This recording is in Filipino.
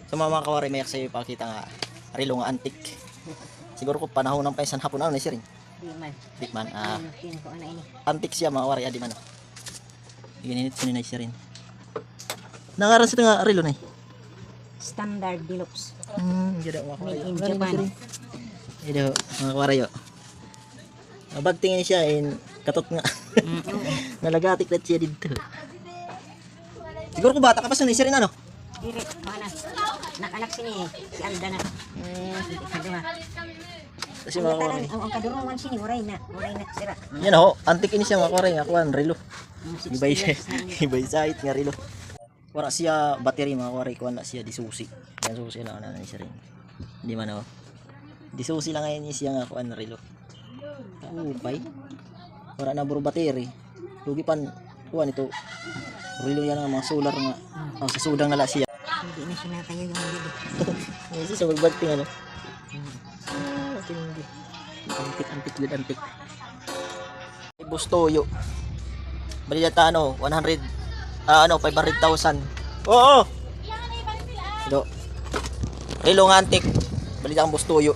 So mga kawari, mayak sa'yo ipakita nga relo nga antik. Siguro ko panahon ng paisan hapon ano na siya rin. Di man. Antik siya mga kawari, adi man. Iginit ko na siya rin. Nangaran sa nga relo na Standard Deluxe. Ganda mga kawari. Made in Japan. Ito mga kawari yo. Bagtingin siya in katot nga. Nalagatik na siya dito. Siguro ko bata ka pa sa siya rin ano? Dire, mana? Nakanak sini si Alda na. Kadua. Kasi mga kawari. Ang kadurungan sini uray na sira. Yan ho, antik ini siya mga kawari. Ako ang relo. Ibay sait nga relo. Wala siya battery mga kawari. Kuha na siya disusi. Yan susi lang na siya rin. Hindi man ho. Disusi lang ngayon siya nga kuha na relo. Upay. Wala na buro battery. Lugi pan kuha nito. Relo yan ang mga solar nga. Sa sudang nala siya. Hindi na siya natayo yung bibi. Kasi sa magbagting ano. Tindi. Antik good antik. Bustoyo. Bali data ano 100 500,000. Oo. Ito. Relo nga antik. Bali ang bustoyo.